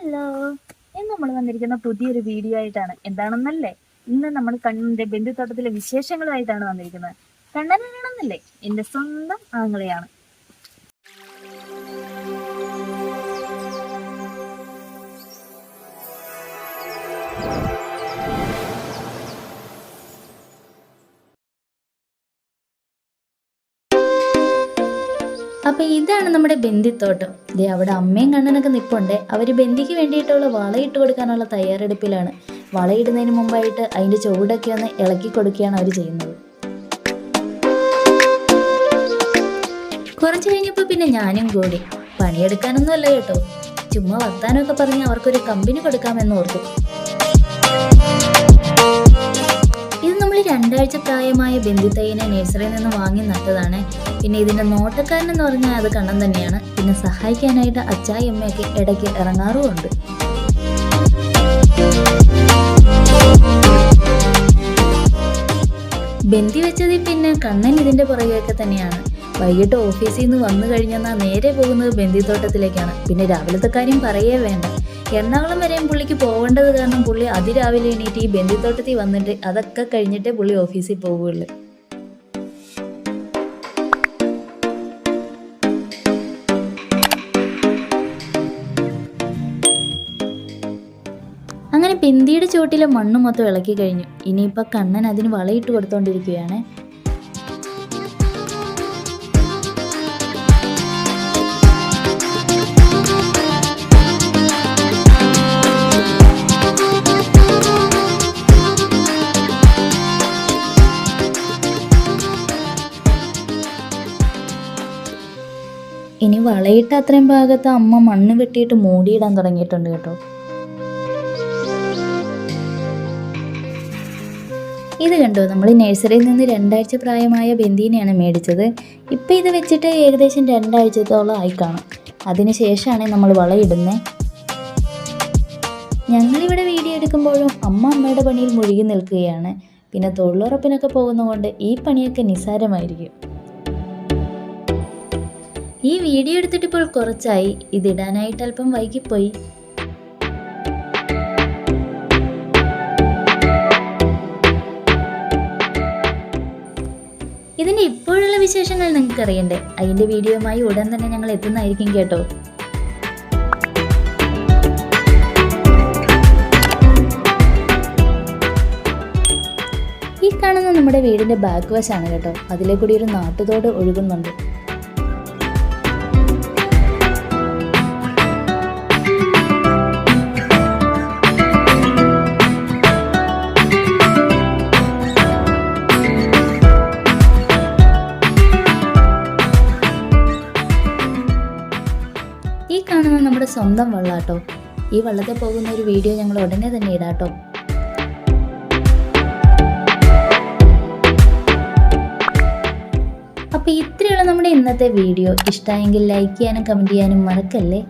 Hello, ഇന്ന് നമ്മൾ വന്നിരിക്കുന്ന പുതിയൊരു വീഡിയോ ആയിട്ടാണ്. എന്താണെന്നല്ലേ, ഇന്ന് നമ്മൾ കണ്ണന്റെ ബന്ധുത്തോട്ടത്തിലെ വിശേഷങ്ങളുമായിട്ടാണ് വന്നിരിക്കുന്നത്. കണ്ണനാണെന്നല്ലേ, എന്റെ സ്വന്തം ആങ്ങളെയാണ്. അപ്പോൾ ഇതാണ് നമ്മുടെ ബന്ദിത്തോട്ടം. ദേ അവിടെ അമ്മയും കണ്ണനൊക്കെ നിൽപ്പുണ്ട്. അവർ ബന്ദിക്ക് വേണ്ടിയിട്ടുള്ള വളയിട്ട് കൊടുക്കാനുള്ള തയ്യാറെടുപ്പിലാണ്. വളയിടുന്നതിന് മുമ്പായിട്ട് അതിൻ്റെ ചുവടൊക്കെ ഒന്ന് ഇളക്കി കൊടുക്കുകയാണ് അവർ ചെയ്യുന്നത്. കുറച്ച് കഴിഞ്ഞപ്പോൾ പിന്നെ ഞാനും കൂടി. പണിയെടുക്കാനൊന്നും അല്ല കേട്ടോ, ചുമ്മാ വർത്താനമൊക്കെ പറഞ്ഞ് അവർക്കൊരു കമ്പനി കൊടുക്കാമെന്ന് ഓർത്തു. ഇത് നമ്മൾ 2 ആഴ്ച പ്രായമായ ബന്ദിത്തൈനെ നഴ്സറിയിൽ നിന്ന് വാങ്ങി നട്ടതാണ്. പിന്നെ ഇതിൻ്റെ നോട്ടക്കാരനെന്ന് പറഞ്ഞാൽ അത് കണ്ണൻ തന്നെയാണ്. പിന്നെ സഹായിക്കാനായിട്ട് അച്ചായി അമ്മയൊക്കെ ഇടയ്ക്ക് ഇറങ്ങാറുമുണ്ട്. ബന്ദി വെച്ചതിൽ പിന്നെ കണ്ണൻ ഇതിൻ്റെ പുറകെയൊക്കെ തന്നെയാണ്. വൈകിട്ട് ഓഫീസിൽ നിന്ന് വന്നു കഴിഞ്ഞെന്നാൽ നേരെ പോകുന്നത് ബന്ദിത്തോട്ടത്തിലേക്കാണ്. പിന്നെ രാവിലത്തെ കാര്യം പറയേ വേണ്ട. എറണാകുളം വരെയും പുള്ളിക്ക് പോകേണ്ടത് കാരണം പുള്ളി അതിരാവിലെ എണീറ്റ് ഈ ബന്ദിത്തോട്ടത്തിൽ വന്നിട്ട് അതൊക്കെ കഴിഞ്ഞിട്ടേ പുള്ളി ഓഫീസിൽ പോവുകയുള്ളൂ. അങ്ങനെ ബന്ദിയുടെ ചുവട്ടിലെ മണ്ണ് മൊത്തം ഇളക്കി കഴിഞ്ഞു. ഇനിയിപ്പോൾ കണ്ണൻ അതിന് വളയിട്ട് കൊടുത്തോണ്ടിരിക്കുകയാണ്. ഇനി വളയിട്ട് അത്രയും ഭാഗത്ത് അമ്മ മണ്ണ് വെട്ടിയിട്ട് മൂടിയിടാൻ തുടങ്ങിയിട്ടുണ്ട് കേട്ടോ. ഇത് കണ്ടോ, നമ്മൾ നഴ്സറിയിൽ നിന്ന് 2 ആഴ്ച പ്രായമായ ബന്ദീനെയാണ് മേടിച്ചത്. ഇപ്പം ഇത് വെച്ചിട്ട് ഏകദേശം 2 ആഴ്ചത്തോളം ആയി കാണും. അതിന് ശേഷമാണ് നമ്മൾ വളയിടുന്നത്. ഞങ്ങളിവിടെ വീഡിയോ എടുക്കുമ്പോഴും അമ്മയുടെ പണിയിൽ മുഴുകി നിൽക്കുകയാണ്. പിന്നെ തൊഴിലുറപ്പിനൊക്കെ പോകുന്നതുകൊണ്ട് ഈ പണിയൊക്കെ നിസ്സാരമായിരിക്കും. ഈ വീഡിയോ എടുത്തിട്ട് ഇപ്പോൾ കുറച്ചായി. ഇതിടാനായിട്ട് അല്പം വൈകിപ്പോയി. ഇതിൻ്റെ ഇപ്പോഴുള്ള വിശേഷങ്ങൾ നിങ്ങൾക്ക് അറിയണ്ടേ? അതിൻ്റെ വീഡിയോയുമായി ഉടൻ തന്നെ ഞങ്ങൾ എത്തുന്നതായിരിക്കും കേട്ടോ. ഈ കാണുന്ന നമ്മുടെ വീടിൻ്റെ ബാക്ക് വശമാണ് കേട്ടോ. അതിലെ കൂടി ഒരു നാട്ടുതോട് ഒഴുകുന്നുണ്ട്. ഈ കാണുന്ന നമ്മുടെ സ്വന്തം വള്ളാട്ടോ. ഈ വള്ളത്തിൽ പോകുന്ന ഒരു വീഡിയോ ഞങ്ങൾ ഉടനെ തന്നെ ഇടാട്ടോ. അപ്പോൾ ഇത്രയുള്ള നമ്മുടെ ഇന്നത്തെ വീഡിയോ. ഇഷ്ടമായെങ്കിൽ ലൈക്ക് ചെയ്യാനും കമൻറ്റ് ചെയ്യാനും മറക്കല്ലേ.